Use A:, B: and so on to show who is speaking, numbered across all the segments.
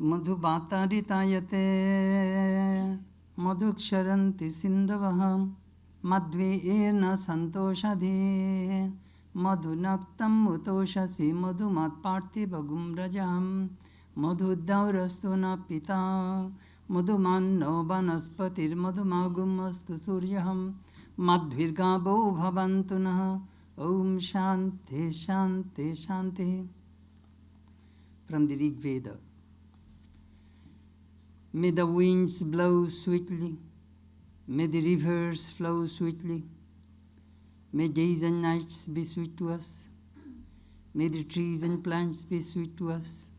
A: Madhubatarithayate madhuksharanti sindhavaham madhveena santoshadhe madhunaktam utoshasi madhumatparthibhagum rajam madhudaurastuna pita madhumanno vanaspatir madhumagum astu suryaham madhvirgabo bhavantunah. Om Shanti Shanti Shanti. From the Rig Veda. May the winds blow sweetly, may the rivers flow sweetly, may days and nights be sweet to us, may the trees and plants be sweet to us,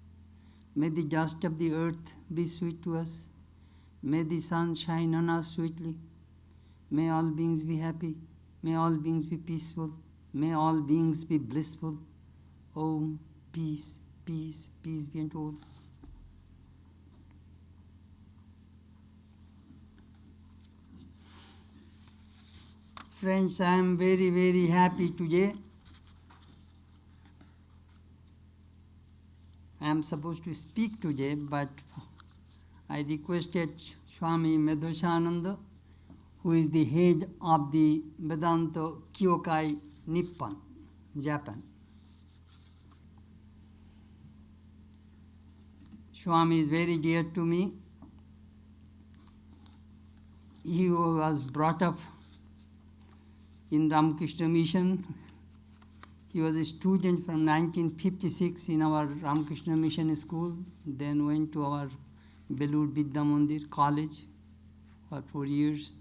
A: may the dust of the earth be sweet to us, may the sun shine on us sweetly, may all beings be happy, may all beings be peaceful, may all beings be blissful. Om, peace, peace, peace be unto all. Friends, I am very, very happy today. I am supposed to speak today, but I requested Swami Medhasananda, who is the head of the Vedanta Kyokai Nippon, Japan. Swami is very dear to me. He was brought up in Ramakrishna Mission. He was a student from 1956 in our Ramakrishna Mission school, then went to our Belur Vidya Mandir college for 4 years.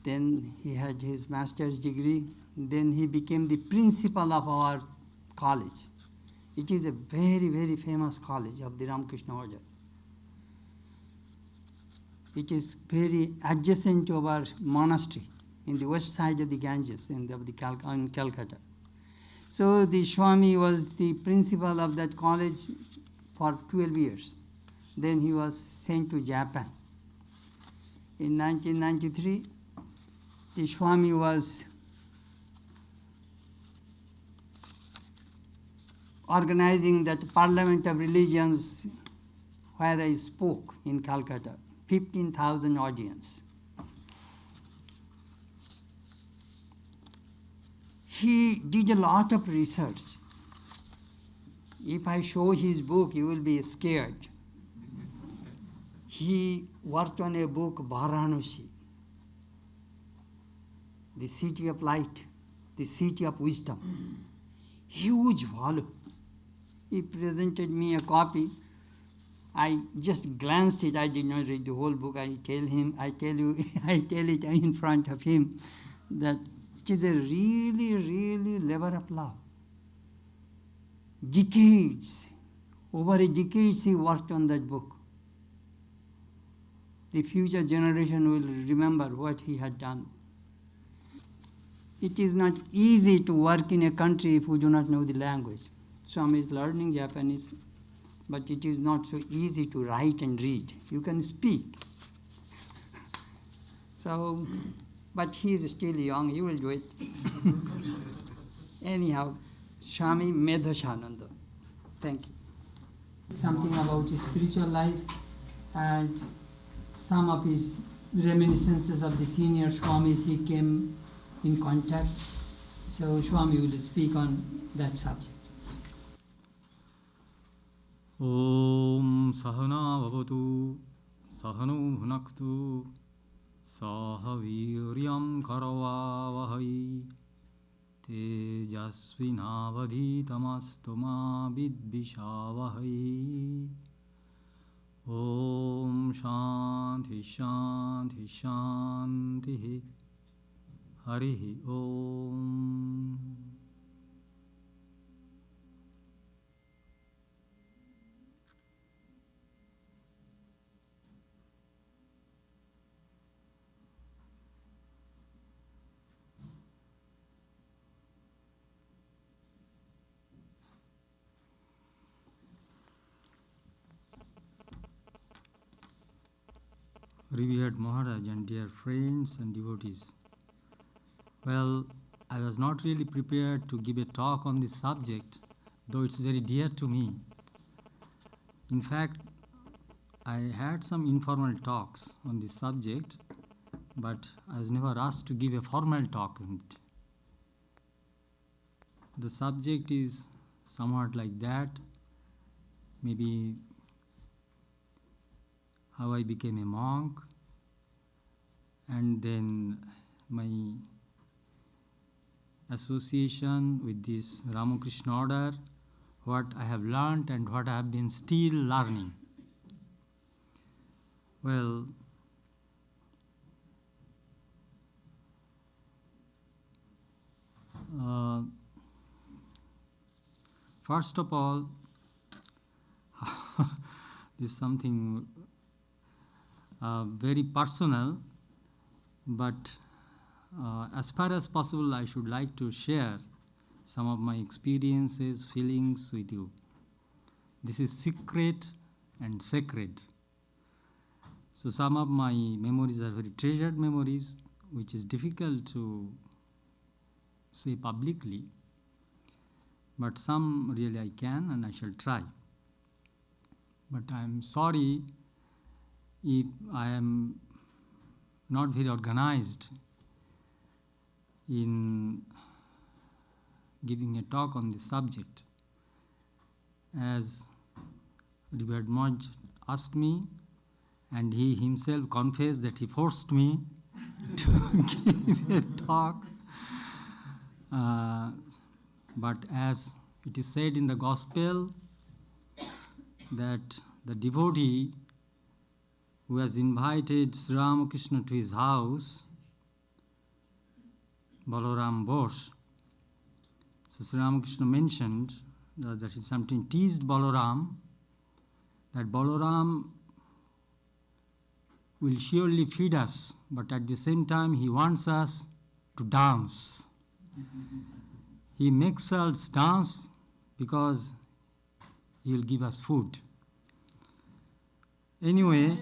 A: Then he had his master's degree. Then he became the principal of our college. It is a very, very famous college of the Ramakrishna Order. It is very adjacent to our monastery in the west side of the Ganges in Calcutta. So the Swami was the principal of that college for 12 years. Then he was sent to Japan. In 1993, the Swami was organizing that Parliament of Religions where I spoke in Calcutta, 15,000 audience. He did a lot of research. If I show his book, you will be scared. He worked on a book, Varanasi, the city of light, the city of wisdom. Huge volume. He presented me a copy. I just glanced it. I did not read the whole book. I tell it in front of him that it is a really, really labor of love. Decades, over a decade he worked on that book. The future generation will remember what he had done. It is not easy to work in a country if you do not know the language. Swami is learning Japanese, but it is not so easy to write and read. You can speak. So, but he is still young, he will do it. Anyhow, Swami Medhasananda. Thank you. Something about his spiritual life and some of his reminiscences of the senior Swamis he came in contact. So Swami will speak on that subject.
B: Om Sahana Vavatu Sahano Bhunaktu Sahaviryam Karavavahai Tejasvinavadhitamastuma Vidvishavahai. Om Shanti Shanti Shanti Harihi Om. revered Maharaj and dear friends and devotees. Well, I was not really prepared to give a talk on this subject, though it's very dear to me. In fact, I had some informal talks on this subject, but I was never asked to give a formal talk on it. The subject is somewhat like that, maybe how I became a monk, and then my association with this Ramakrishna order, what I have learned and what I have been still learning. Well, first of all, this is something very personal, but as far as possible, I should like to share some of my experiences, feelings with you. This is secret and sacred. So some of my memories are very treasured memories, which is difficult to say publicly, but some really I can and I shall try. But I am sorry if I am not very organized in giving a talk on this subject. As Revered Maharaj asked me, and he himself confessed that he forced me to give a talk. But as it is said in the Gospel, that the devotee who has invited Sri Ramakrishna to his house, Balaram Bose, so Sri Ramakrishna mentioned that he sometimes teased Balaram, that Balaram will surely feed us, but at the same time he wants us to dance. He makes us dance because he will give us food. Anyway,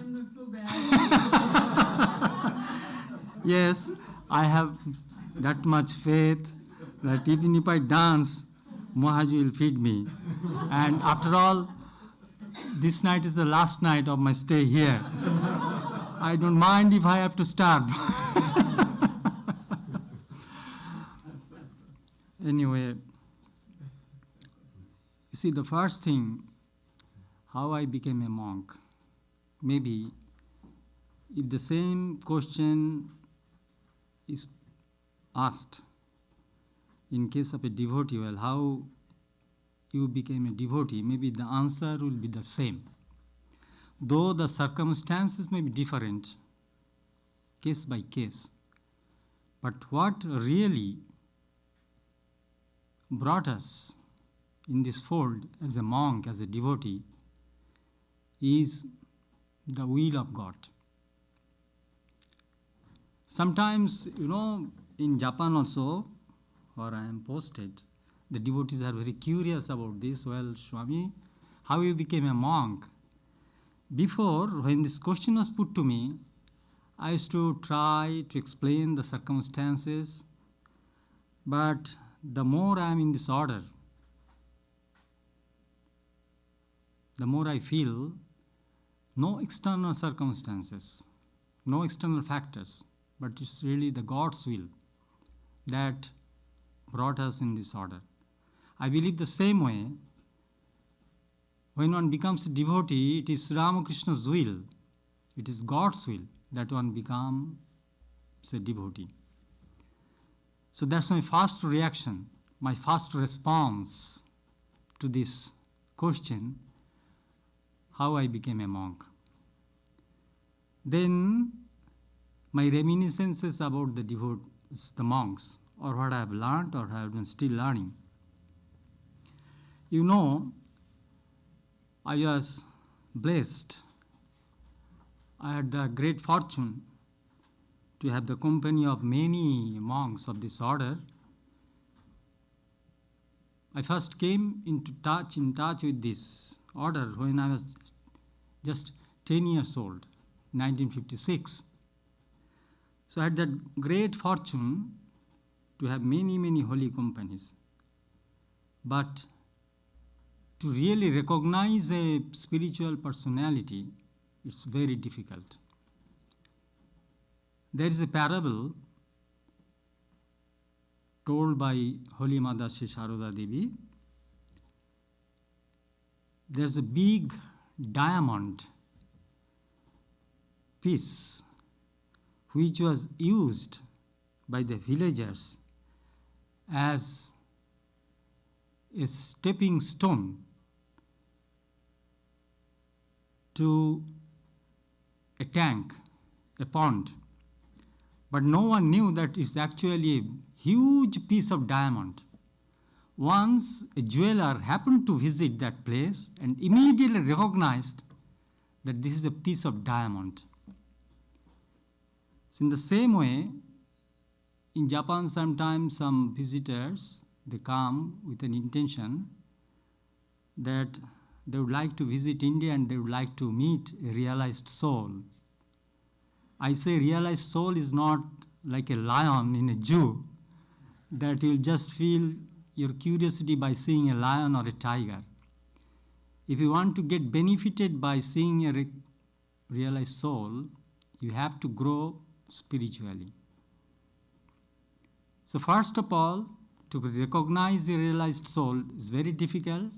B: yes, I have that much faith that even if I dance, Maharaj will feed me. And after all, this night is the last night of my stay here. I don't mind if I have to starve. Anyway, you see, the first thing, how I became a monk. Maybe if the same question is asked in case of a devotee, well, how you became a devotee, maybe the answer will be the same. Though the circumstances may be different, case by case. But what really brought us in this fold as a monk, as a devotee, is the will of God. Sometimes, in Japan also, where I am posted, the devotees are very curious about this. Well, Swami, how you became a monk? Before, when this question was put to me, I used to try to explain the circumstances, but the more I am in this order, the more I feel no external circumstances, no external factors, but it's really the God's will that brought us in this order. I believe the same way, when one becomes a devotee, it is Ramakrishna's will, it is God's will that one becomes a devotee. So that's my first reaction, my first response to this question, how I became a monk. Then my reminiscences about the devotees, the monks, or what I have learned or have been still learning. I was blessed. I had the great fortune to have the company of many monks of this order. I first came in touch with this order when I was just 10 years old. 1956. So I had that great fortune to have many, many holy companies. But to really recognize a spiritual personality, it's very difficult. There is a parable told by Holy Mother Sri Saroda Devi. There's a big diamond piece which was used by the villagers as a stepping stone to a tank, a pond. But no one knew that it's actually a huge piece of diamond. Once a jeweler happened to visit that place and immediately recognized that this is a piece of diamond. So in the same way, in Japan sometimes some visitors, they come with an intention that they would like to visit India and they would like to meet a realized soul. I say realized soul is not like a lion in a zoo, that you'll just feel your curiosity by seeing a lion or a tiger. If you want to get benefited by seeing a realized soul, you have to grow spiritually. So first of all, to recognize the realized soul is very difficult.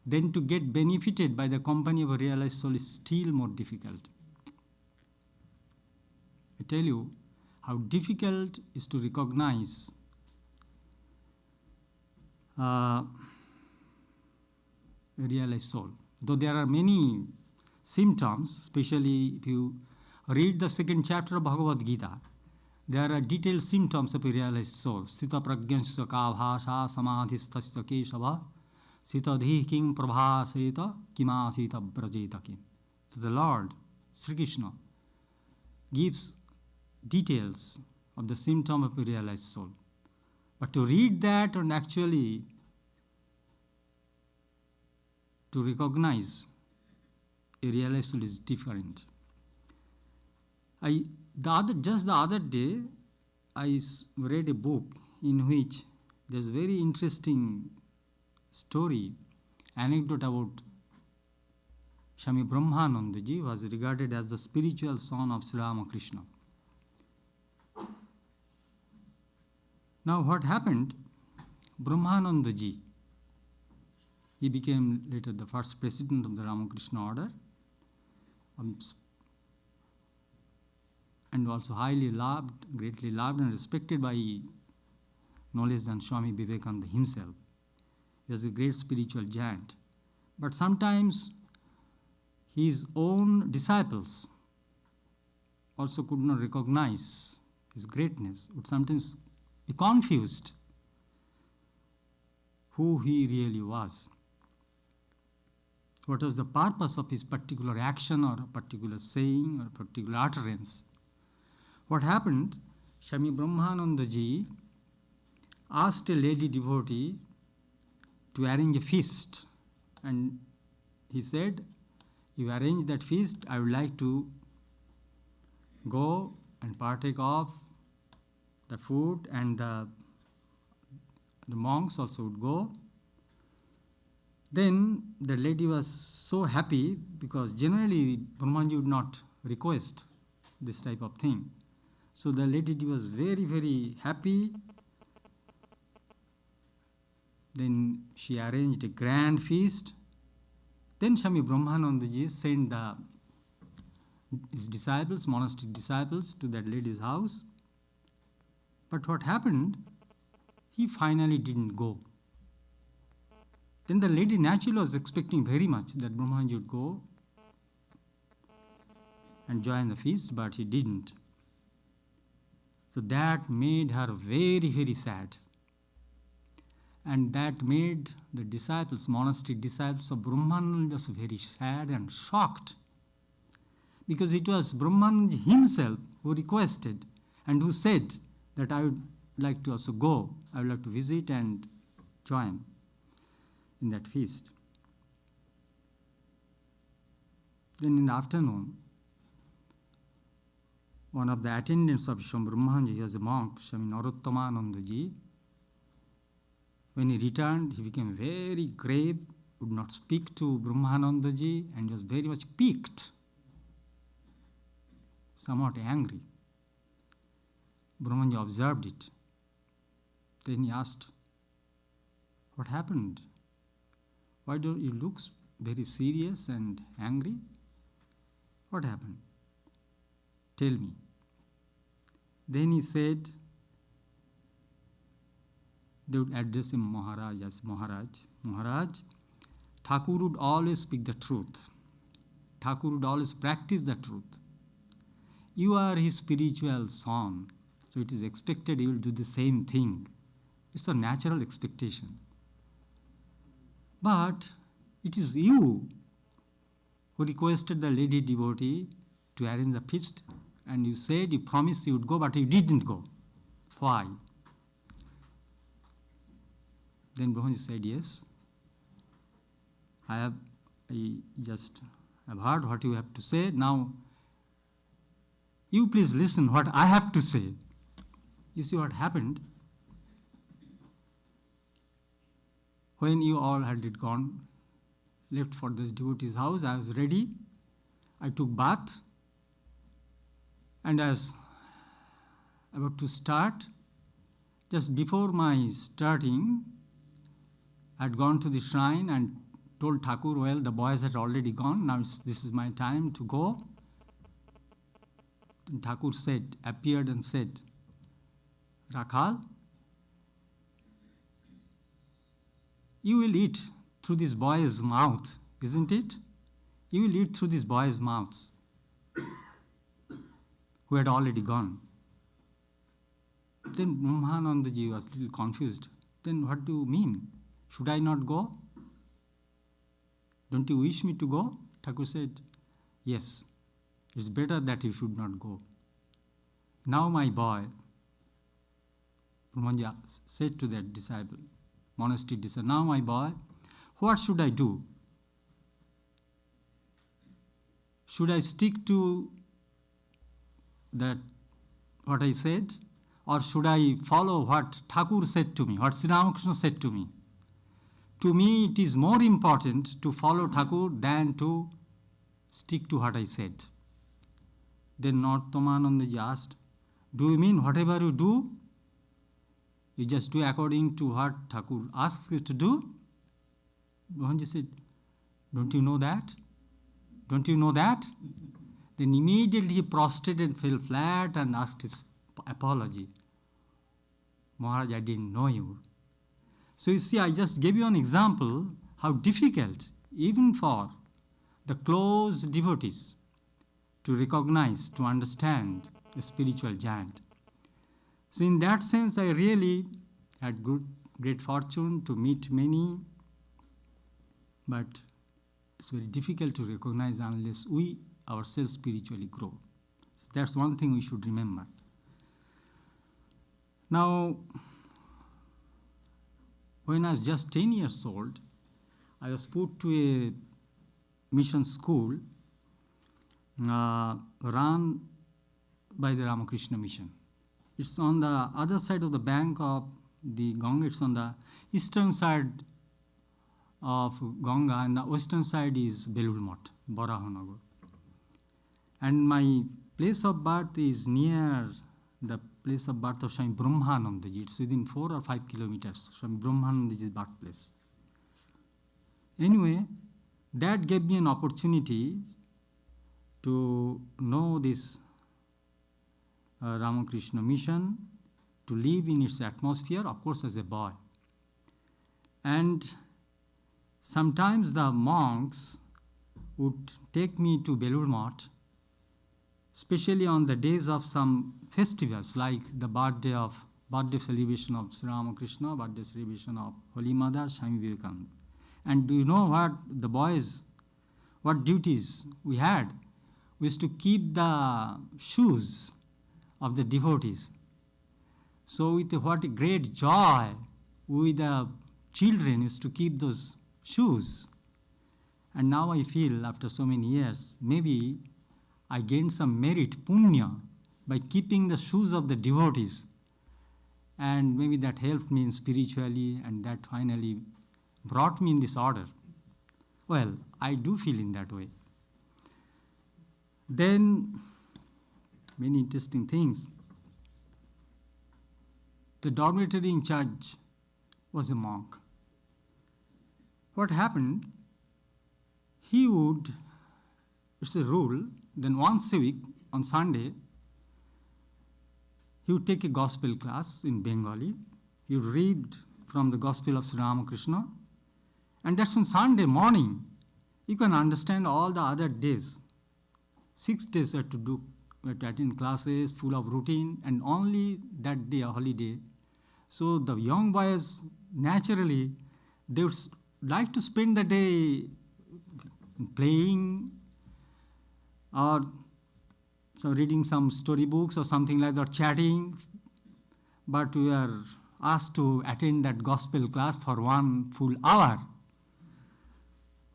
B: Then to get benefited by the company of a realized soul is still more difficult. I tell you how difficult it is to recognize a realized soul. Though there are many symptoms, especially if you read the second chapter of Bhagavad Gita, there are detailed symptoms of a realized soul. Sita pragyansya ka bhasha samadhistasya keshava sita dhiking prabhaseta kimasita brajetakin. So the Lord, Sri Krishna, gives details of the symptom of a realized soul. But to read that and actually to recognize a realized soul is different. Just the other day, I read a book in which there's a very interesting story, anecdote about Swami Brahmanandaji, was regarded as the spiritual son of Sri Ramakrishna. Now what happened, Brahmanandaji, he became later the first president of the Ramakrishna order, and also highly loved, greatly loved and respected by no less than Swami Vivekananda himself. He was a great spiritual giant. But sometimes his own disciples also could not recognize his greatness, would sometimes be confused who he really was. What was the purpose of his particular action or a particular saying or a particular utterance? What happened, Swami Brahmanandaji asked a lady devotee to arrange a feast, and he said, you arrange that feast, I would like to go and partake of the food, and the monks also would go. Then the lady was so happy, because generally Brahmanji would not request this type of thing. So the lady was very, very happy. Then she arranged a grand feast. Then Swami Brahmanandaji sent his disciples, monastic disciples, to that lady's house. But what happened, he finally didn't go. Then the lady naturally was expecting very much that Brahmanji would go and join the feast, but he didn't. So that made her very, very sad. And that made the disciples, monastic disciples of Brahmananda, also very sad and shocked. Because it was Brahmananda himself who requested and who said that I would like to also go, I would like to visit and join in that feast. Then in the afternoon, one of the attendants of Swami Brahmanji, he was a monk, Swami Narottomanandaji. When he returned, he became very grave, would not speak to Brahmanandaji, and was very much piqued, somewhat angry. Brahmanji observed it. Then he asked, "What happened? Why do you look very serious and angry? What happened? Tell me." Then he said, they would address him Maharaj as Maharaj. Maharaj, Thakur would always speak the truth. Thakur would always practice the truth. You are his spiritual son, so it is expected you will do the same thing. It's a natural expectation. But it is you who requested the lady devotee to arrange the feast, and you said you promised you would go, but you didn't go. Why? Then Brahmaji said, "Yes, I have heard what you have to say. Now, you please listen what I have to say." You see what happened? When you all had gone, left for this devotee's house, I was ready. I took bath, and I was about to start. Just before my starting, I had gone to the shrine and told Thakur, well, the boys had already gone, now this is my time to go. And Thakur appeared and said, "Rakhal, you will eat through this boy's mouth, isn't it? You will eat through this boy's mouths," who had already gone. Then Brahmanandaji was a little confused. Then what do you mean? Should I not go? Don't you wish me to go? Thakur said, "Yes, it's better that you should not go. Now, my boy," Brahmanji said to that disciple, monastery disciple, "Now, my boy, what should I do? Should I stick to that what I said, or should I follow what Thakur said to me, what Sri Ramakrishna said to me? To me, it is more important to follow Thakur than to stick to what I said." Then Narottomanandaji asked, "Do you mean whatever you do, you just do according to what Thakur asks you to do?" Brahmanji said, "Don't you know that? Don't you know that?" Then immediately he prostrated, fell flat, and asked his apology. "Maharaj, I didn't know you." So you see, I just gave you an example how difficult, even for the close devotees, to recognize, to understand a spiritual giant. So in that sense, I really had great fortune to meet many, but it's very difficult to recognize unless we ourselves spiritually grow. So that's one thing we should remember. Now, when I was just 10 years old, I was put to a mission school run by the Ramakrishna Mission. It's on the other side of the bank of the Ganga. It's on the eastern side of Ganga, and the western side is Belur Math, Barahanagar. And my place of birth is near the place of birth of Swami Brahmanandaji. It's within 4 or 5 kilometers from Brahmanandaji's birthplace. Anyway, that gave me an opportunity to know this Ramakrishna Mission, to live in its atmosphere, of course, as a boy. And sometimes the monks would take me to Belur Math, especially on the days of some festivals, like the birthday celebration of Sri Ramakrishna, birthday celebration of Holy Mother, Swami Vivekananda. And do you know what duties we had? We used to keep the shoes of the devotees. So with what a great joy, we the children used to keep those shoes. And now I feel, after so many years, maybe I gained some merit, punya, by keeping the shoes of the devotees. And maybe that helped me spiritually, and that finally brought me in this order. Well, I do feel in that way. Then, many interesting things. The dormitory in charge was a monk. What happened? He would, it's a rule, then once a week on Sunday, he would take a gospel class in Bengali. He would read from the Gospel of Sri Ramakrishna. And that's on Sunday morning. You can understand all the other days. 6 days we had to attend classes full of routine, and only that day a holiday. So the young boys, naturally, they would like to spend the day playing or so reading some storybooks or something like that, chatting. But we are asked to attend that gospel class for 1 full hour.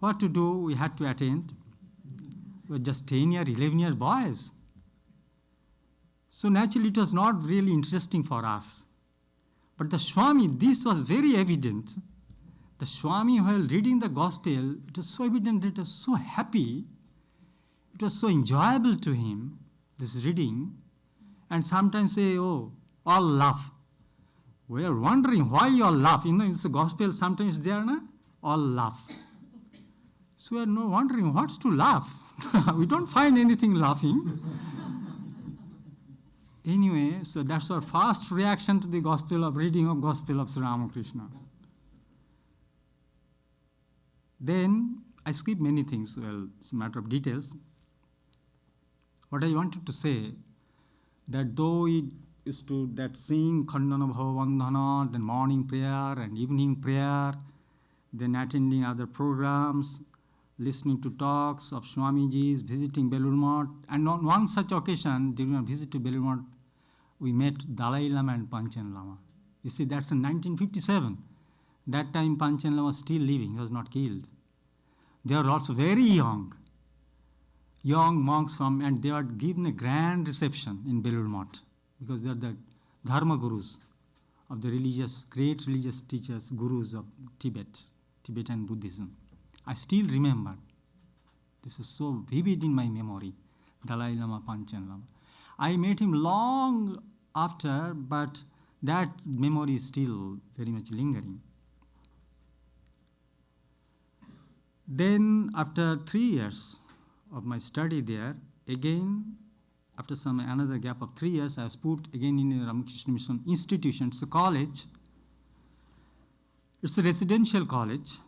B: What to do? We had to attend. We were just 10-year, 11-year boys. So naturally, it was not really interesting for us. But the Swami, this was very evident. The Swami, while reading the gospel, it was so evident that it was so happy. It was so enjoyable to him, this reading. And sometimes say, oh, all laugh. We are wondering why you all laugh. You know, it's the gospel, sometimes there, na? All laugh. So we are no wondering what's to laugh. We don't find anything laughing. Anyway, so that's our first reaction to the gospel of reading of Gospel of Sri Ramakrishna. Then I skip many things. Well, it's a matter of details. What I wanted to say, that though it is to that sing Khandana Bhavavandhana, then morning prayer and evening prayer, then attending other programs, listening to talks of Swamiji's, visiting Belur Math, and on one such occasion, during a visit to Belur Math, we met Dalai Lama and Panchen Lama. You see, that's in 1957. That time Panchen Lama was still living, he was not killed. They were also very young monks from, and they were given a grand reception in Belur Math, because they are the Dharma gurus of the great religious teachers, gurus of Tibetan Buddhism. I still remember. This is so vivid in my memory, Dalai Lama, Panchen Lama. I met him long after, but that memory is still very much lingering. Then, after 3 years of my study there, again, after another gap of 3 years, I was put again in a Ramakrishna Mission institution. It's a college. It's a residential college,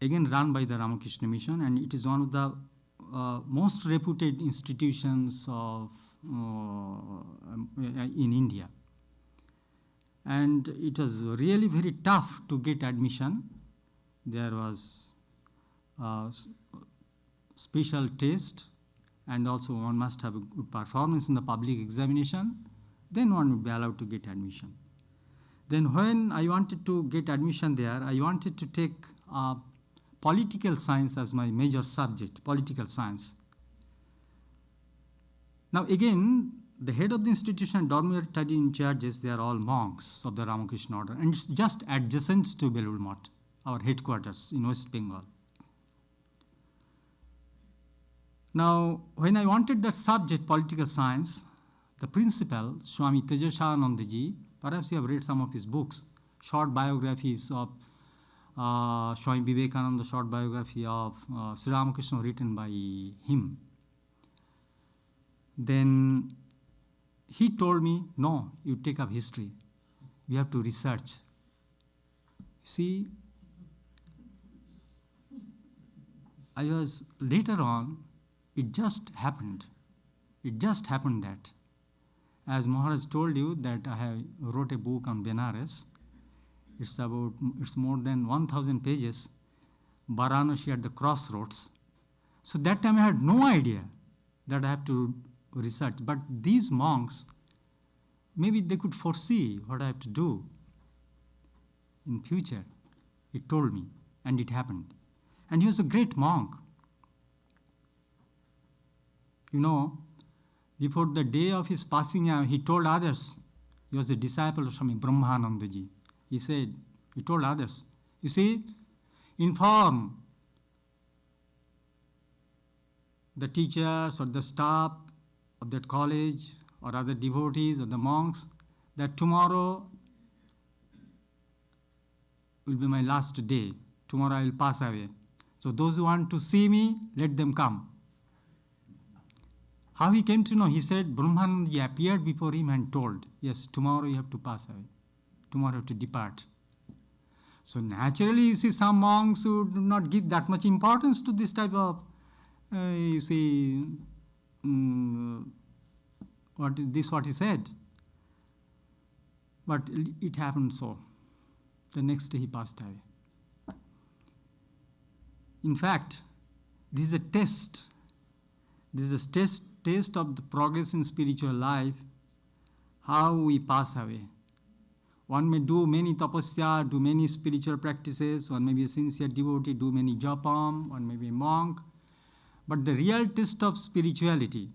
B: again run by the Ramakrishna Mission, and it is one of the most reputed institutions of in India. And it was really very tough to get admission. There was special test, and also one must have a good performance in the public examination, then one would be allowed to get admission. Then when I wanted to get admission there, I wanted to take political science as my major subject, political science. Now again, the head of the institution and dormitory in charges, they are all monks of the Ramakrishna order, and it's just adjacent to Belur Math, our headquarters in West Bengal. Now, when I wanted that subject, political science, the principal, Swami Tejasanandaji, perhaps you have read some of his books, short biographies of Swami Vivekananda, short biography of Sri Ramakrishna written by him. Then he told me, no, you take up history. We have to research. See, I was later on, it just happened. It just happened that, as Maharaj told you, that I wrote a book on Benares. It's more than 1,000 pages, Varanasi at the crossroads. So that time I had no idea that I have to research. But these monks, maybe they could foresee what I have to do in future. It told me, and it happened. And he was a great monk. You know, Before the day of his passing away, he told others, he was the disciple of Swami Brahmanandaji. He told others, you see, inform the teachers or the staff of that college or other devotees or the monks that tomorrow will be my last day. Tomorrow I will pass away. So those who want to see me, let them come. How he came to know? He said Brahmanandaji appeared before him and told, yes, tomorrow you have to pass away. Tomorrow you have to depart. So naturally, you see, some monks who do not give that much importance to this type of, what he said. But it happened so. The next day he passed away. In fact, this is a test. This is a test of the progress in spiritual life, how we pass away. One may do many tapasya, do many spiritual practices, one may be a sincere devotee, do many japam, one may be a monk. But the real test of spirituality,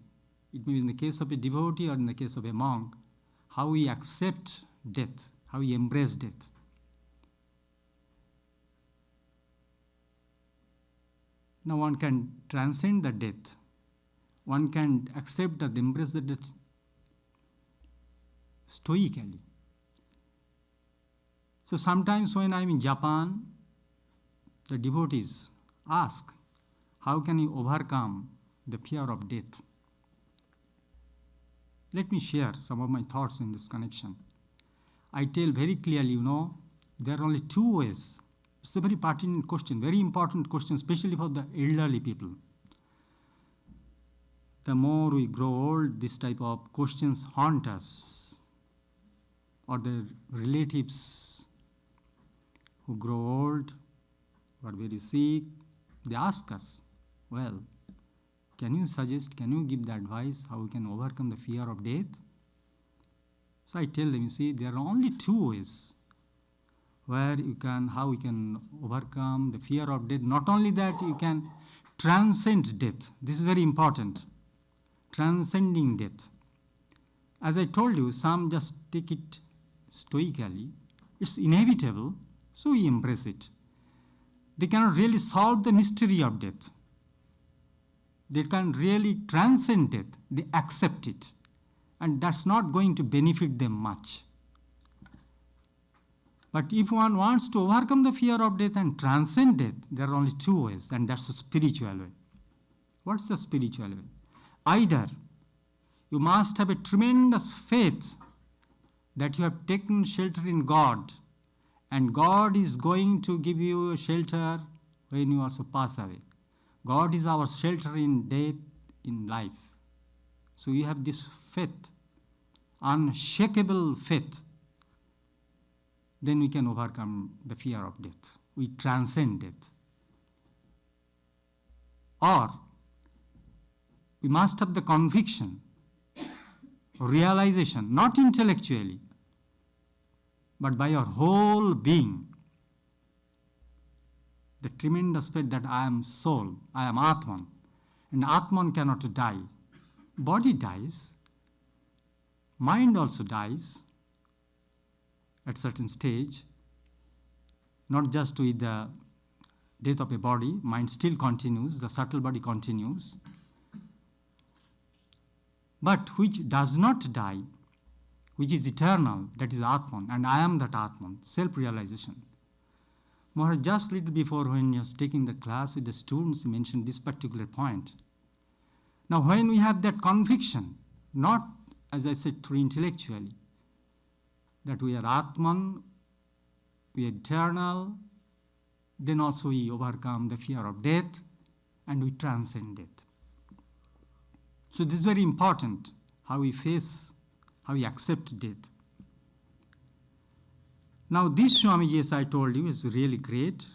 B: it may be in the case of a devotee or in the case of a monk, how we accept death, how we embrace death. Now one can transcend the death. One can accept and embrace the death stoically. So sometimes when I'm in Japan, the devotees ask, how can you overcome the fear of death? Let me share some of my thoughts in this connection. I tell very clearly, there are only two ways. It's a very pertinent question, very important question, especially for the elderly people. The more we grow old, this type of questions haunt us, or the relatives who grow old, who are very sick, they ask us, well, can you suggest, can you give the advice how we can overcome the fear of death? So I tell them, you see, there are only two ways how we can overcome the fear of death. Not only that, you can transcend death. This is very important. Transcending death. As I told you, some just take it stoically. It's inevitable, so we embrace it. They cannot really solve the mystery of death. They can really transcend death. They accept it. And that's not going to benefit them much. But if one wants to overcome the fear of death and transcend death, there are only two ways, and that's the spiritual way. What's the spiritual way? Either you must have a tremendous faith that you have taken shelter in God, and God is going to give you shelter when you also pass away. God is our shelter in death, in life. So you have this faith, unshakable faith. Then we can overcome the fear of death. We transcend death. Or we must have the conviction, realization, not intellectually, but by our whole being, the tremendous faith that I am soul, I am Atman, and Atman cannot die. Body dies, mind also dies at certain stage, not just with the death of a body, mind still continues, the subtle body continues, but which does not die, which is eternal, that is Atman, and I am that Atman, self-realization. Maharaj, just little before when he was taking the class with the students, he mentioned this particular point. Now when we have that conviction, not, as I said, through intellectually, that we are Atman, we are eternal, then also we overcome the fear of death and we transcend death. So this is very important, how we face, how we accept death. Now this Swamiji, as I told you, is really great.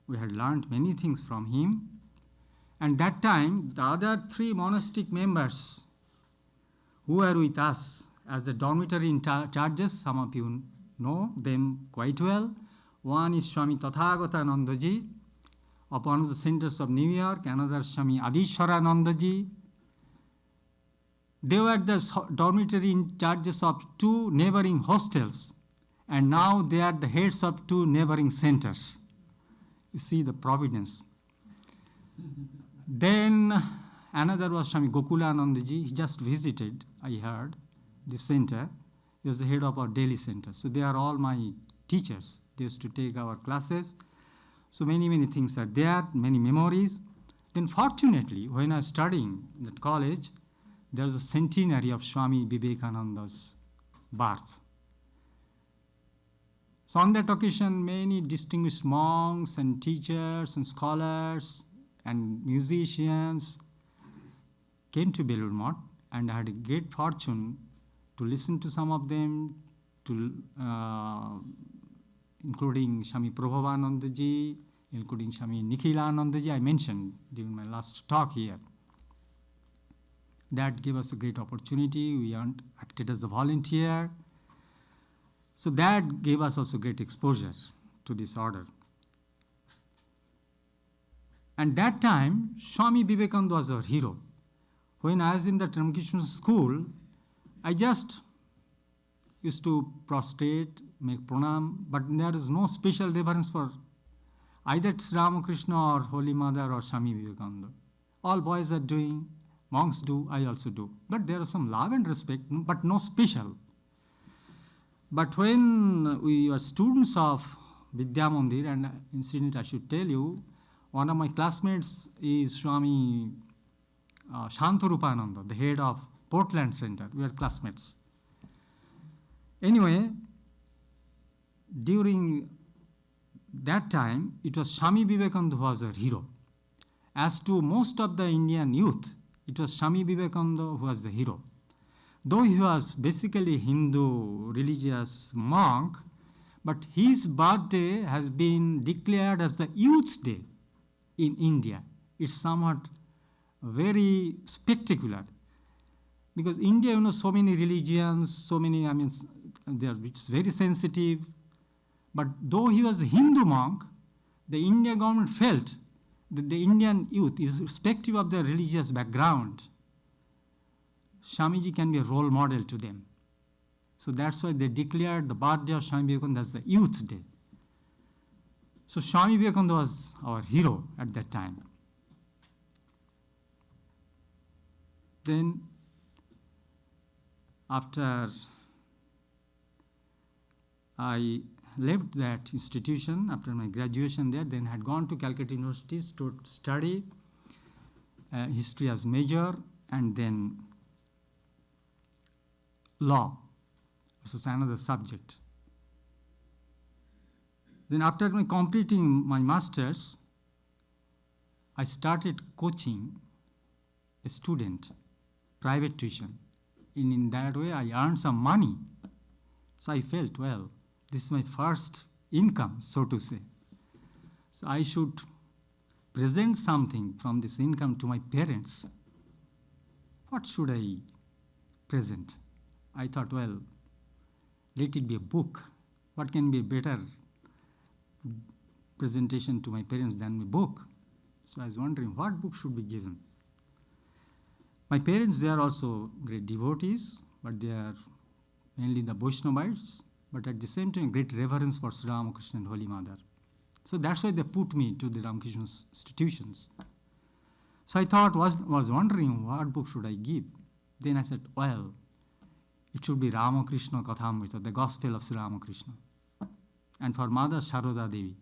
B: We had learned many things from him. And that time, the other three monastic members who were with us as the dormitory in charges, some of you know them quite well. One is Swami Tathagatanandaji of one of the centers of New York, another Swami Adishwaranandaji, They were the dormitory in charges of 2 neighboring hostels, and now they are the heads of 2 neighboring centers. You see the providence. Then another was Swami Gokulanandaji. He just visited, I heard, the center. He was the head of our Delhi center. So they are all my teachers. They used to take our classes. So many things are there, many memories. Then fortunately, when I was studying at college, there was a centenary of Swami Vivekananda's birth. So on that occasion, many distinguished monks and teachers and scholars and musicians came to Belur Math, and I had a great fortune to listen to some of them, including Swami Prabhavanandaji, including Swami Nikhilanandaji, I mentioned during my last talk here. That gave us a great opportunity. We acted as a volunteer. So that gave us also great exposure to this order. And that time, Swami Vivekananda was our hero. When I was in the Ramakrishna school, I just used to prostrate, make pranam, but there is no special reverence for either Sri Ramakrishna or Holy Mother or Swami Vivekananda. All boys are doing, monks do, I also do. But there is some love and respect, but no special. But when we were students of Vidya Mandir, and incident I should tell you, one of my classmates is Swami Shantarupananda, the head of Portland Center. We were classmates. Anyway, during that time, it was Swami Vivekananda who was our hero. As to most of the Indian youth, it was Swami Vivekananda who was the hero. Though he was basically Hindu religious monk, but his birthday has been declared as the Youth Day in India. It's somewhat very spectacular. Because India, so many religions, so many, it's very sensitive. But though he was a Hindu monk, the Indian government felt that the Indian youth, irrespective of their religious background, Swamiji can be a role model to them. So that's why they declared the birthday of Swami Vivekananda as the Youth Day. So Swami Vivekananda was our hero at that time. Then, after I left that institution, after my graduation there, then had gone to Calcutta University to study history as major, and then law. This was another subject. Then after completing my master's, I started coaching a student, private tuition. In that way, I earned some money. So I felt, well, this is my first income, so to say. So I should present something from this income to my parents. What should I present? I thought, well, let it be a book. What can be a better presentation to my parents than a book? So I was wondering what book should be given. My parents, they are also great devotees, but they are mainly the Vaishnavites, but at the same time, great reverence for Sri Ramakrishna and Holy Mother. So that's why they put me to the Ramakrishna institutions. So I thought, was wondering what book should I give. Then I said, well, it should be Ramakrishna Kathamrita, the Gospel of Sri Ramakrishna, and for Mother Sharoda Devi.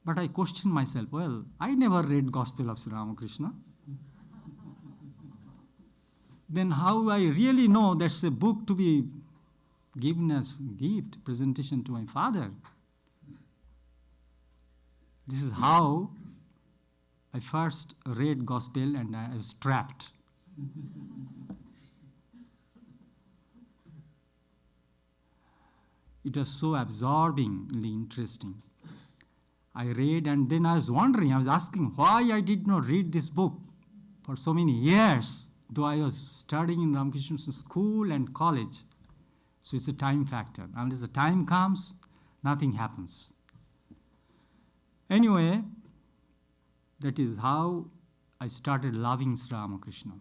B: But I questioned myself, well, I never read Gospel of Sri Ramakrishna. Then how I really know that's a book to be given as gift, presentation to my father? This is how I first read Gospel, and I was trapped. It was so absorbingly interesting. I read, and then I was wondering, I was asking why I did not read this book for so many years, though I was studying in Ramakrishna school and college. So it's a time factor. Unless the time comes, nothing happens. Anyway, that is how I started loving Sri Ramakrishna.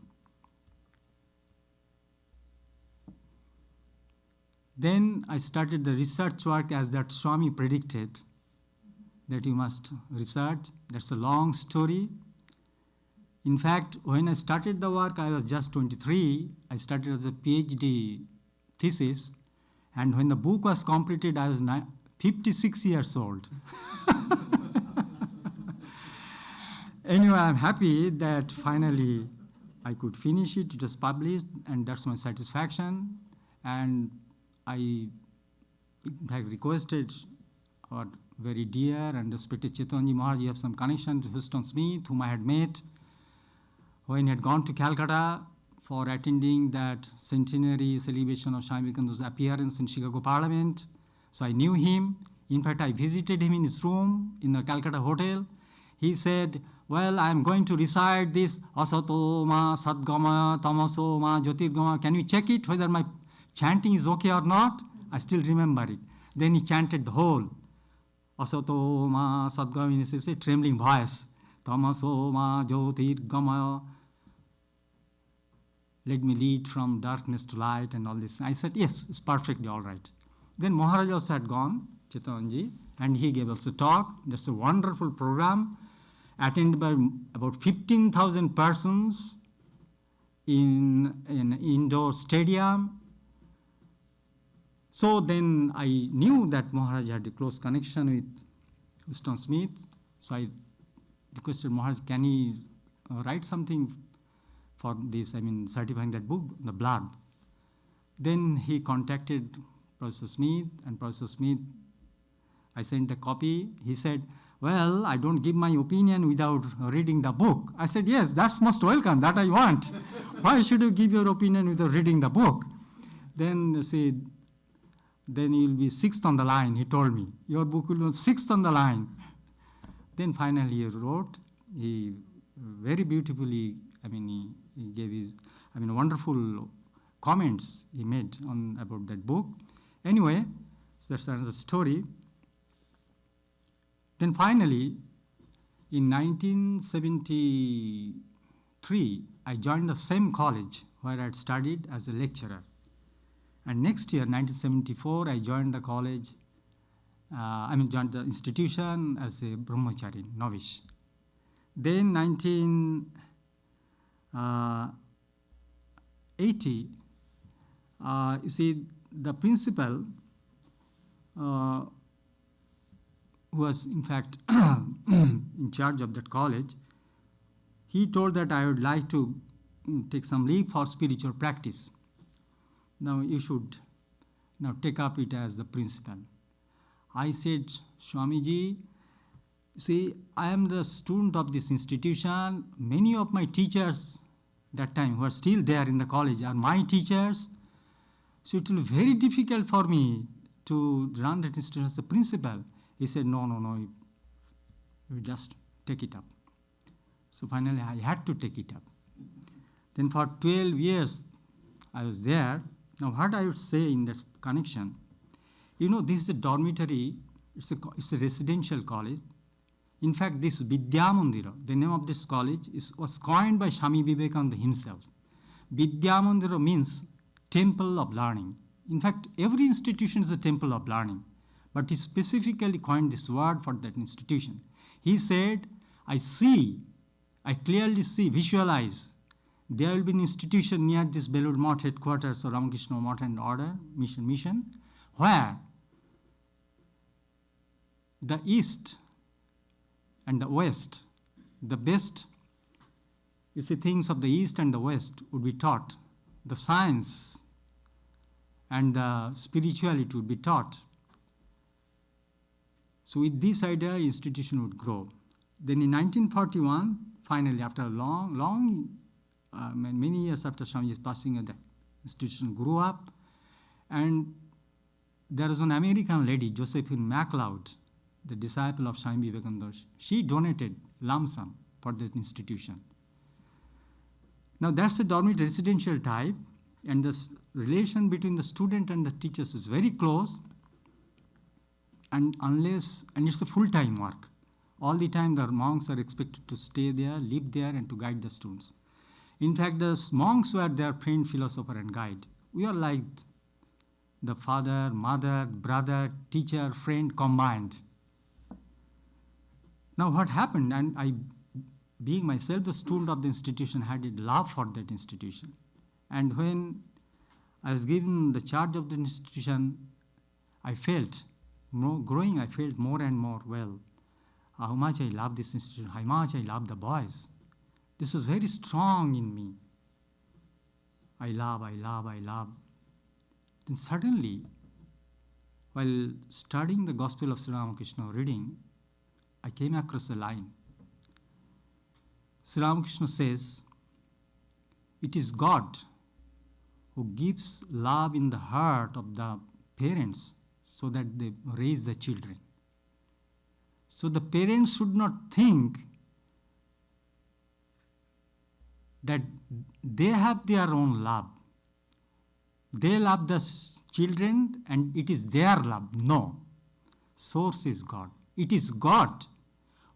B: Then I started the research work as that Swami predicted, that you must research. That's a long story. In fact, when I started the work, I was just 23. I started as a PhD thesis. And when the book was completed, I was 56 years old. Anyway, I'm happy that finally I could finish it. It was published, and that's my satisfaction. And I, in fact, requested our very dear and respected Chaitanji Maharaj, you have some connection to Houston Smith, whom I had met when he had gone to Calcutta for attending that centenary celebration of Swami Vivekananda's appearance in Chicago Parliament. So I knew him. In fact, I visited him in his room in the Calcutta hotel. He said, well, I'm going to recite this Asato ma Sadgama Tamaso ma Jyotirgama. Can you check it whether my chanting is okay or not? I still remember it. Then he chanted the whole Asato ma Sadgama in a trembling voice. Tamaso ma Jyotirgama. Let me lead from darkness to light and all this. I said, yes, it's perfectly all right. Then Maharaj also had gone, Chaitanji, and he gave also talk. That's a wonderful program, attended by about 15,000 persons in an indoor stadium. So then I knew that Maharaj had a close connection with Houston Smith. So I requested Maharaj, can he write something for this, certifying that book, the blurb. Then he contacted Professor Smith, and Professor Smith, I sent a copy. He said, well, I don't give my opinion without reading the book. I said, yes, that's most welcome, that I want. Why should you give your opinion without reading the book? Then you see, then you'll be sixth on the line, he told me. Your book will be sixth on the line. Then finally he wrote, he very beautifully, he gave his, wonderful comments he made on about that book. Anyway, so that's another story. Then finally, in 1973, I joined the same college where I had studied as a lecturer. And next year, 1974, I joined the college, joined the institution as a brahmachari, novice. Then 1980, you see, the principal, who was in fact in charge of that college, he told that I would like to take some leave for spiritual practice. Now you should now take up it as the principal. I said, Swamiji, see, I am the student of this institution. Many of my teachers that time who are still there in the college are my teachers. So it will be very difficult for me to run that institution as the principal. He said, no, you just take it up. So finally I had to take it up. Then for 12 years I was there. Now what I would say in that connection, this is a dormitory, it's a residential college. In fact, this Vidyamandira, the name of this college, was coined by Swami Vivekananda himself. Vidyamandira means temple of learning. In fact, every institution is a temple of learning. But he specifically coined this word for that institution. He said, I clearly see, visualize, there will be an institution near this Belur Math headquarters of Ramakrishna Mission, where the East and the West, the best, things of the East and the West would be taught. The science and the spirituality would be taught. So with this idea, institution would grow. Then in 1941, finally, after many years after Swamiji's passing, the institution grew up. And there was an American lady, Josephine MacLeod, the disciple of Swami Vivekananda. She donated lump sum for that institution. Now that's a dormitory residential type, and the relation between the student and the teachers is very close. And it's a full-time work. All the time the monks are expected to stay there, live there, and to guide the students. In fact, the monks were their friend, philosopher, and guide. We are like the father, mother, brother, teacher, friend combined. Now what happened, and I, being myself the student of the institution, had a love for that institution. And when I was given the charge of the institution, I felt, growing, I felt more and more, well, how much I love this institution, how much I love the boys. This was very strong in me. I love, I love, I love. Then suddenly, while studying the Gospel of Sri Ramakrishna, reading, I came across a line. Sri Ramakrishna says, it is God who gives love in the heart of the parents so that they raise the children. So the parents should not think that they have their own love. They love the children and it is their love. No. Source is God. It is God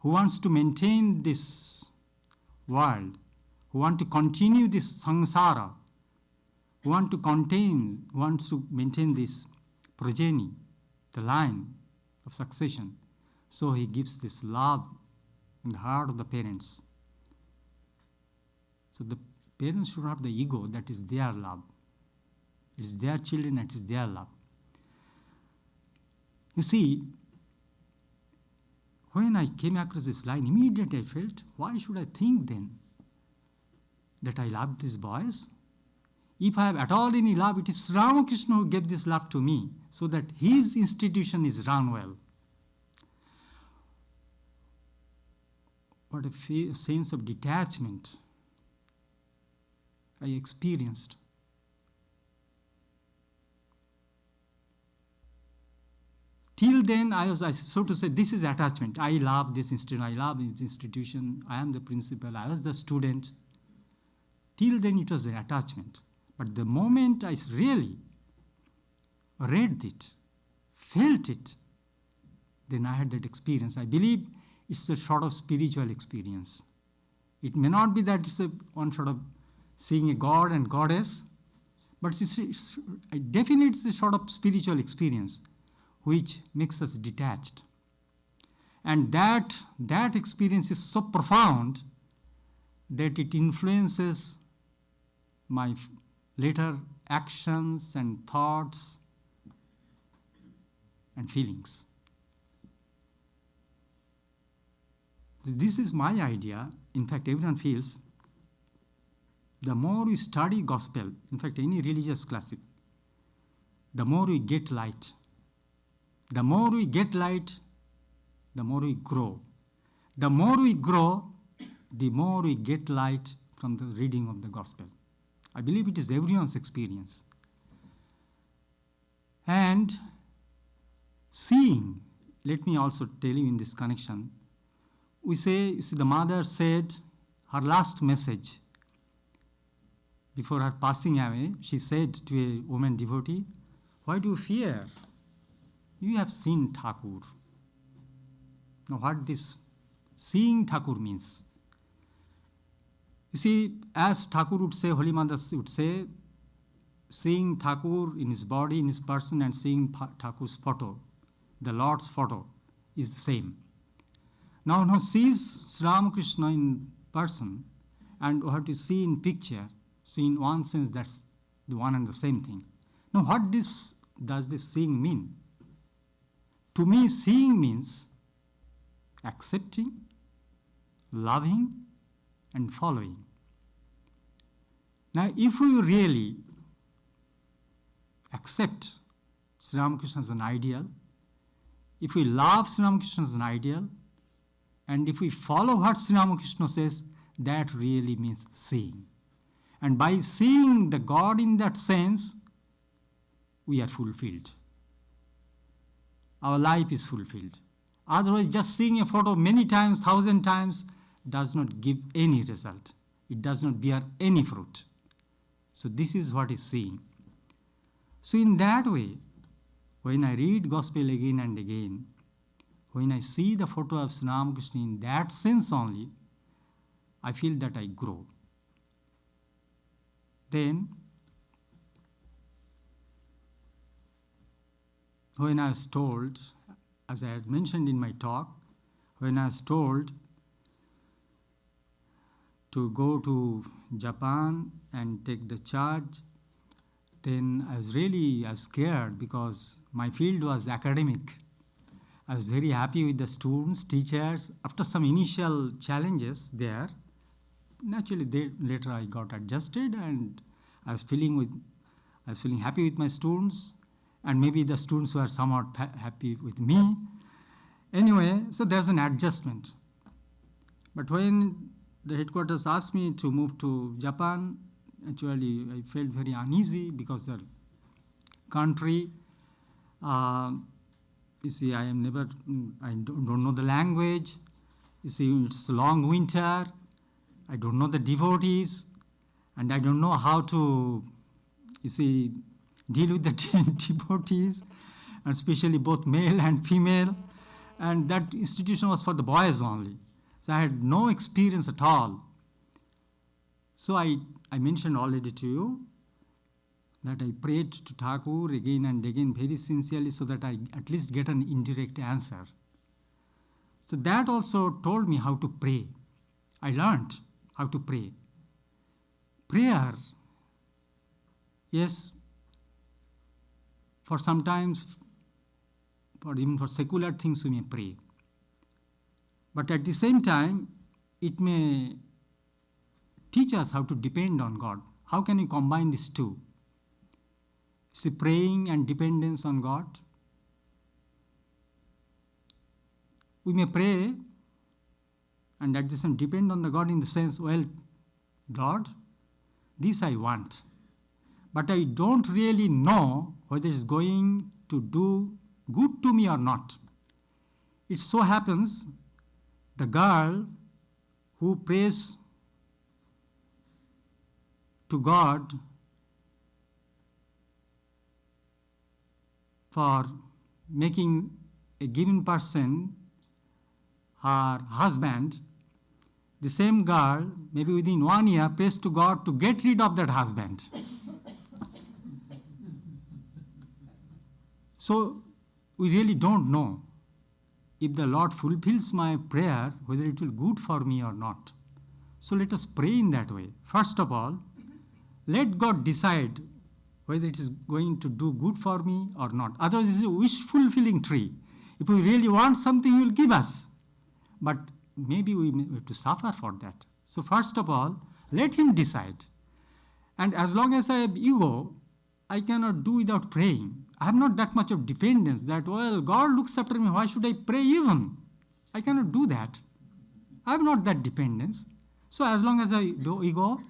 B: who wants to maintain this world, who wants to continue this samsara, who wants to maintain this progeny, the line of succession. So he gives this love in the heart of the parents. So the parents should have the ego that is their love. It is their children, it is their love. You see, when I came across this line, immediately I felt, why should I think then that I love these boys? If I have at all any love, it is Ramakrishna who gave this love to me so that his institution is run well. What a sense of detachment I experienced. Till then, I was, so to say, this is attachment. I love this institution, I love this institution, I am the principal, I was the student. Till then, it was an attachment. But the moment I really read it, felt it, then I had that experience. I believe it's a sort of spiritual experience. It may not be that it's one sort of seeing a god and goddess, but definitely it's a sort of spiritual experience which makes us detached. And that experience is so profound that it influences my later actions and thoughts and feelings. This is my idea. In fact, everyone feels the more we study gospel, in fact, any religious classic, the more we get light. The more we get light, the more we grow. The more we grow, the more we get light from the reading of the gospel. I believe it is everyone's experience. And seeing, let me also tell you in this connection, we say, you see, the mother said her last message before her passing away, she said to a woman devotee, why do you fear? You have seen Thakur. Now what this seeing Thakur means? You see, as Thakur would say, Holy Mother would say, seeing Thakur in his body, in his person, and seeing Thakur's photo, the Lord's photo, is the same. Now sees Sri Ramakrishna in person, and what you see in picture, so in one sense that's the one and the same thing. Now what does this seeing mean? To me, seeing means accepting, loving, and following. Now, if we really accept Sri Ramakrishna as an ideal, if we love Sri Ramakrishna as an ideal, and if we follow what Sri Ramakrishna says, that really means seeing. And by seeing the God in that sense, we are fulfilled. Our life is fulfilled. Otherwise, just seeing a photo many times, 1,000 times, does not give any result. It does not bear any fruit. So this is what is seeing. So in that way, when I read Gospel again and again, when I see the photo of Sri Ramakrishna in that sense only, I feel that I grow. Then, when I was told, as I had mentioned in my talk, when I was told to go to Japan and take the charge, then I was scared because my field was academic. I was very happy with the students, teachers. After some initial challenges there, naturally later I got adjusted, and I was feeling happy with my students, and maybe the students were somewhat happy with me. Anyway, so there's an adjustment. But when the headquarters asked me to move to Japan, actually I felt very uneasy because the country, you see, I don't know the language. You see, it's long winter. I don't know the devotees, and I don't know how to, you see, deal with the devotees, and especially both male and female. And that institution was for the boys only. So I had no experience at all. So I mentioned already to you that I prayed to Thakur again and again very sincerely so that I at least get an indirect answer. So that also told me how to pray. I learned how to pray. Prayer, yes, for sometimes, or even for secular things we may pray. But at the same time, it may teach us how to depend on God. How can we combine these two? See, praying and dependence on God. We may pray and at the same time depend on the God in the sense, well, Lord, this I want. But I don't really know whether it's going to do good to me or not. It so happens the girl who prays to God for making a given person her husband, the same girl, maybe within 1 year, prays to God to get rid of that husband. So we really don't know if the Lord fulfills my prayer, whether it will be good for me or not. So let us pray in that way. First of all, let God decide whether it is going to do good for me or not. Otherwise, it is a wish-fulfilling tree. If we really want something, He will give us. But maybe we have to suffer for that. So first of all, let Him decide. And as long as I have ego, I cannot do without praying. I have not that much of dependence that, well, God looks after me, why should I pray even? I cannot do that. I have not that dependence. So as long as I do ego,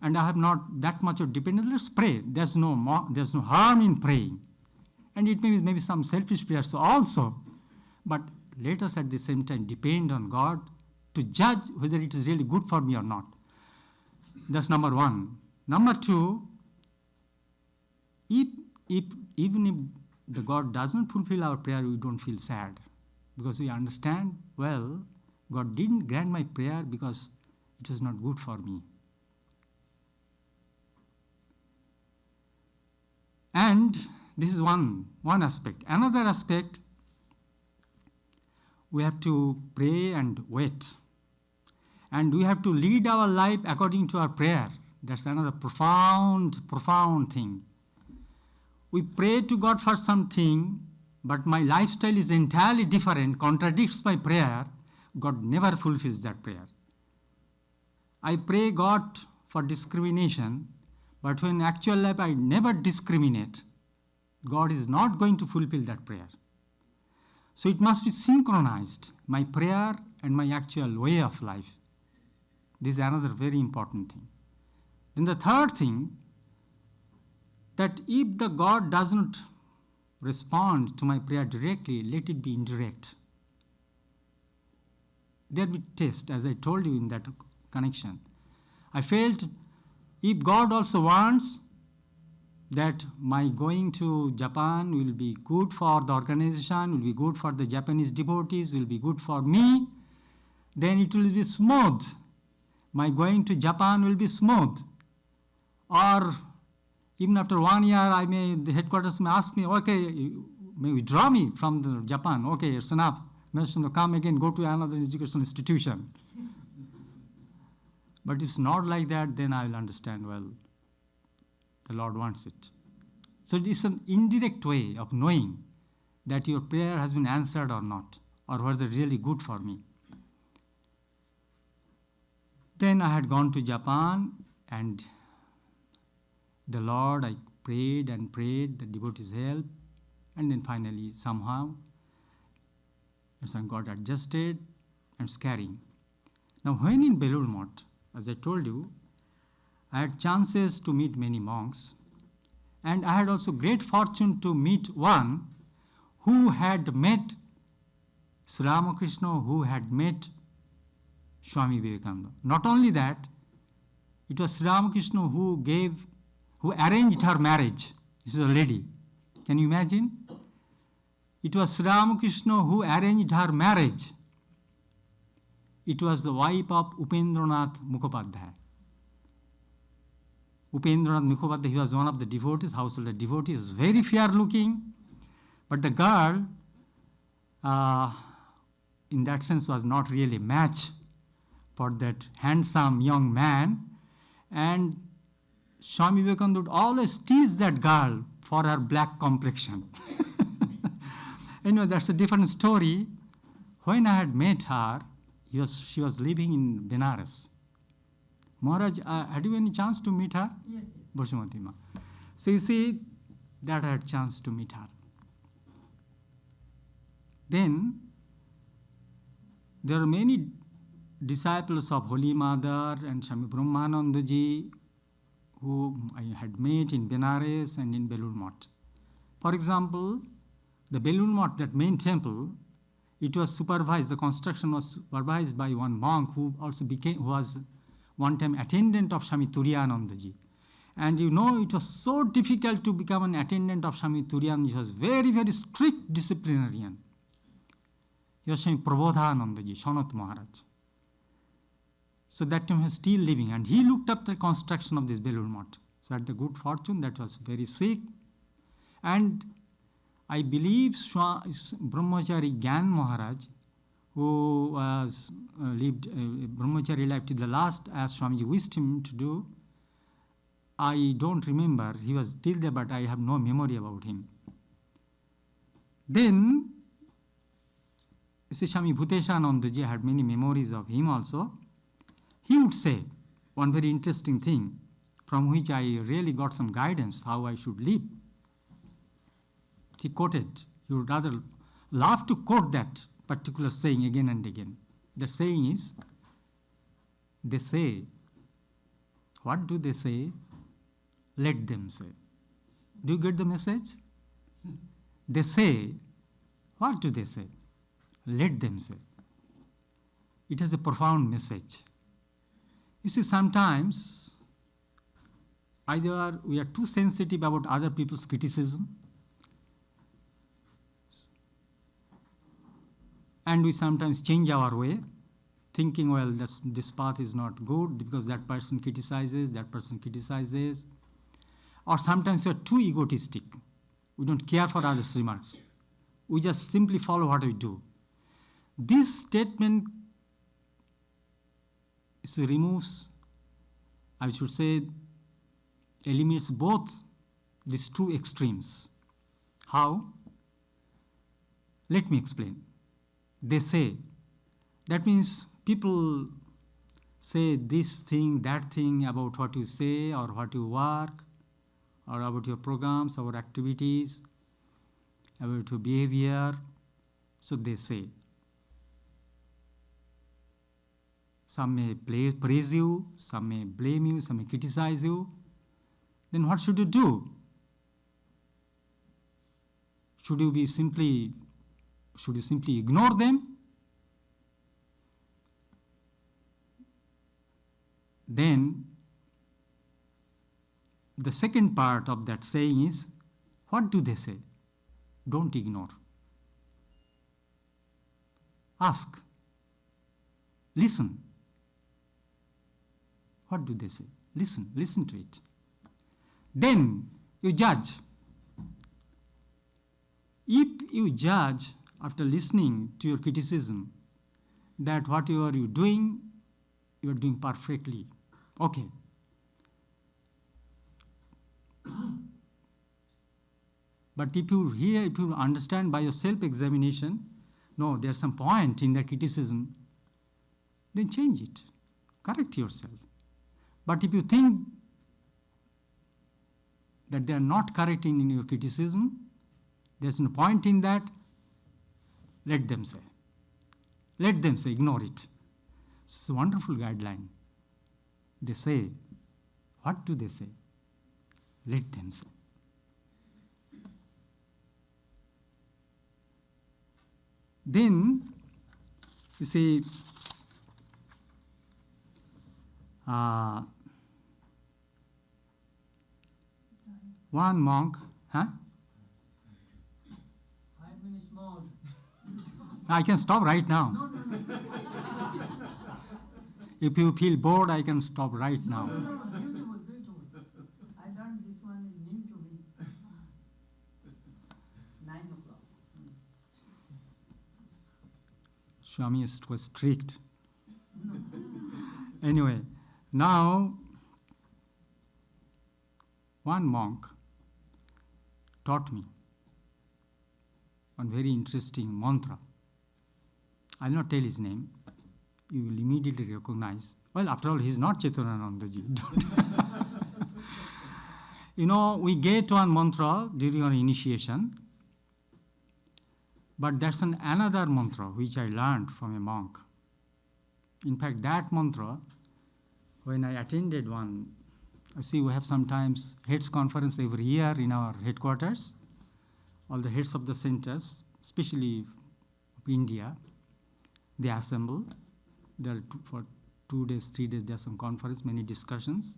B: and I have not that much of dependence, let's pray. There's no harm in praying. And it may be maybe some selfish prayers also. But let us at the same time depend on God to judge whether it is really good for me or not. That's number one. Number two, even if the God doesn't fulfill our prayer, we don't feel sad. Because we understand, well, God didn't grant my prayer because it was not good for me. And this is one aspect. Another aspect, we have to pray and wait. And we have to lead our life according to our prayer. That's another profound thing. We pray to God for something, but my lifestyle is entirely different, contradicts my prayer. God never fulfills that prayer. I pray God for discrimination, but when in actual life I never discriminate, God is not going to fulfill that prayer. So it must be synchronized, my prayer and my actual way of life. This is another very important thing. Then the third thing, that if the God doesn't respond to my prayer directly, let it be indirect. There will be test, as I told you in that connection. I felt if God also wants that my going to Japan will be good for the organization, will be good for the Japanese devotees, will be good for me, then it will be smooth. My going to Japan will be smooth. Or Even after 1 year, the headquarters may ask me, okay, may withdraw me from Japan. Okay, it's enough. Medhasananda, come again, go to another educational institution. But if it's not like that, then I will understand, well, the Lord wants it. So it is an indirect way of knowing that your prayer has been answered or not, or was it really good for me. Then I had gone to Japan, and the Lord, I prayed and prayed, the devotees help, and then finally somehow got adjusted and scaring. Now when in Belur Math, as I told you, I had chances to meet many monks, and I had also great fortune to meet one who had met Sri Ramakrishna, who had met Swami Vivekananda. Not only that, it was Sri Ramakrishna who arranged her marriage. This is a lady. Can you imagine? It was Sri Ramakrishna who arranged her marriage. It was the wife of Upendranath Mukhopadhyay. Upendranath Mukhopadhyay, he was one of the devotees, household devotees, very fair looking, but the girl, in that sense, was not really a match for that handsome young man. And Swami Vivekananda would always tease that girl for her black complexion. Anyway, that's a different story. When I had met her, she was living in Benares. Maharaj, had you any chance to meet her?
A: Yes.
B: Bhushamati Ma. So you see, that I had chance to meet her. Then, there are many disciples of Holy Mother and Swami Brahmanandaji who I had met in Benares and in Belur Math. For example, the Belur Math, that main temple, it was supervised, the construction was supervised by one monk who was one time attendant of Swami Turiyanandaji. And you know, it was so difficult to become an attendant of Swami Turiyanandaji. He was very, very strict disciplinarian. He was Swami Prabodhanandaji, Sanat Maharaj. So that time he was still living, and he looked up the construction of this Belur Math. So had the good fortune that was very sick. And I believe Brahmachari Gyan Maharaj, who was lived Brahmachari life till the last, as Swamiji wished him to do, I don't remember. He was still there, but I have no memory about him. Then, Swami Bhuteshanandaji, I had many memories of him also. He would say one very interesting thing, from which I really got some guidance how I should live. He quoted, he would rather love to quote that particular saying again and again. The saying is, they say, what do they say? Let them say. Do you get the message? They say, what do they say? Let them say. It has a profound message. You see, sometimes either we are too sensitive about other people's criticism, and we sometimes change our way, thinking, well, this path is not good because that person criticizes, Or sometimes we are too egotistic. We don't care for others' remarks. We just simply follow what we do. This statement removes, I should say, eliminates both these two extremes. How? Let me explain. They say, that means people say this thing, that thing about what you say or what you work or about your programs, our activities, about your behavior. So they say. Some may praise you, some may blame you, some may criticize you. Then what should you do? Should you simply ignore them? Then the second part of that saying is, what do they say? Don't ignore. Ask. Listen. What do they say? Listen to it. then you judge. If you judge after listening to your criticism that what you are doing perfectly, okay. But if you understand by your self-examination, no, there's some point in the criticism, then change it, correct yourself. But if you think that they are not correct in your criticism, there's no point in that, let them say. Let them say, ignore it. It's a wonderful guideline. They say, what do they say? Let them say. Then, you see, one monk,
A: 5 minutes more.
B: I can stop right now.
A: No.
B: If you feel bored, I can stop right now.
A: No, beautiful. I learned this one is meant to be 9 o'clock.
B: Swami was strict. Anyway, now one monk taught me one very interesting mantra. I'll not tell his name. You will immediately recognize. Well, after all, he's not Chaitanya-Nandaji. We get one mantra during our initiation, but that's another mantra which I learned from a monk. In fact, that mantra, when I attended one, we have sometimes heads conference every year in our headquarters. All the heads of the centers, especially of India, they assemble. There for 2 days, 3 days, there's some conference, many discussions.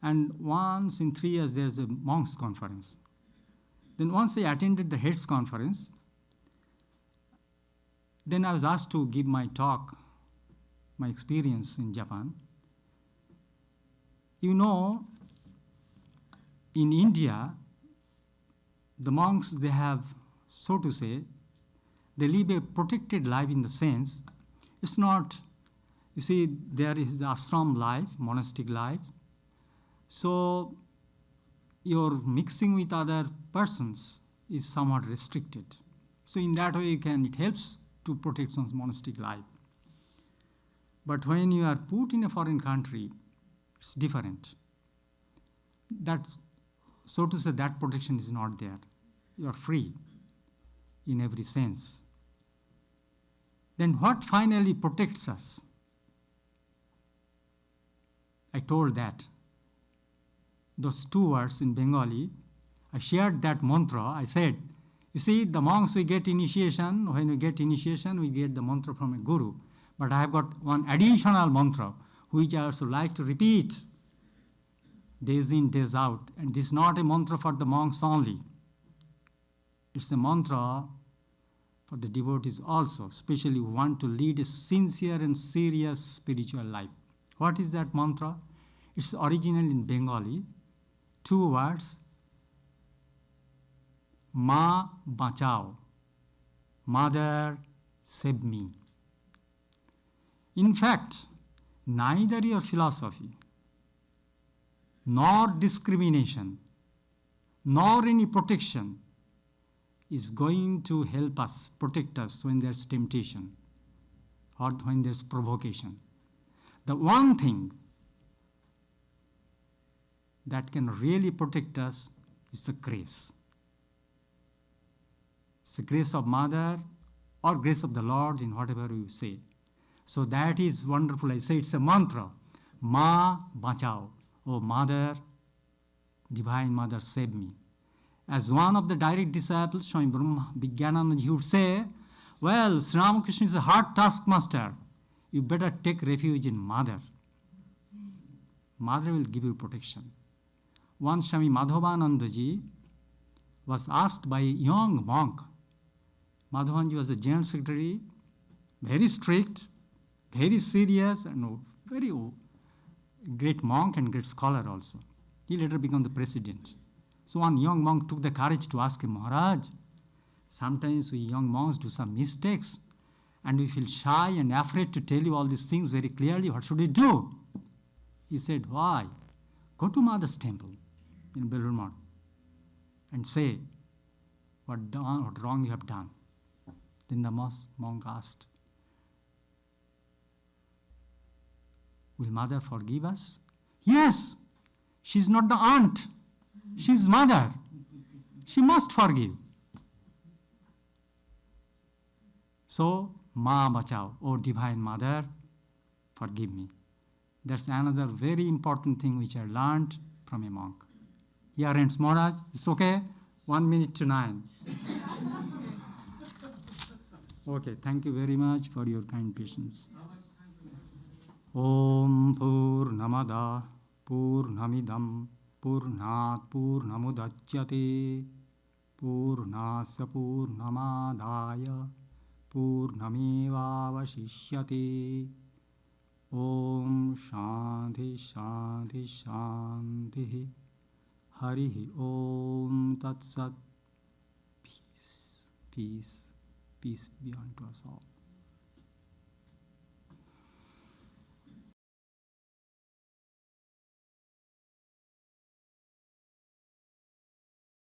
B: And once in 3 years, there's a monks conference. Then once I attended the heads conference, then I was asked to give my talk, my experience in Japan. In India, the monks, they have, so to say, they live a protected life in the sense, it's not, there is the ashram life, monastic life. So your mixing with other persons is somewhat restricted. So in that way, it helps to protect one's monastic life. But when you are put in a foreign country, it's different. So to say, that protection is not there. You are free in every sense. Then what finally protects us? I told that. Those 2 words in Bengali, I shared that mantra. I said, the monks, we get initiation. When we get initiation, we get the mantra from a guru. But I have got one additional mantra, which I also like to repeat days in, days out. And this is not a mantra for the monks only. It's a mantra for the devotees also, especially who want to lead a sincere and serious spiritual life. What is that mantra? It's original in Bengali. 2 words. Ma bachao. Mother, save me. In fact, neither your philosophy, nor discrimination, nor any protection is going to help us, protect us when there's temptation or when there's provocation. The one thing that can really protect us is the grace. It's the grace of Mother or grace of the Lord in whatever you say. So that is wonderful. I say it's a mantra. Ma bachao. Oh Mother, Divine Mother, save me. As one of the direct disciples, Swami Vijnanandaji would say, well, Sri Ramakrishna is a hard taskmaster. You better take refuge in Mother. Mother will give you protection. Once Swami Madhavanandaji was asked by a young monk. Madhavanji was the general secretary, very strict, very serious, and very great monk and great scholar also. He later became the president. So one young monk took the courage to ask him, Maharaj, sometimes we young monks do some mistakes and we feel shy and afraid to tell you all these things very clearly. What should we do? He said, why? Go to Mother's temple in Belur Math and say what wrong you have done. Then the monk asked, will Mother forgive us? Yes, she's not the aunt. She's Mother. She must forgive. So, Ma Bachao, oh Divine Mother, forgive me. That's another very important thing which I learned from a monk. Here ends Maharaj. It's okay? 1 minute to 9. Okay, thank you very much for your kind patience. Om Purnamada Purnamidam Purnat Purnamudachyate Purnasya Purnamadaya Purnamevavashishyate. Om Shanti Shanti Shanti. Harihi Om Tat Sat. Peace, peace, peace be unto us all.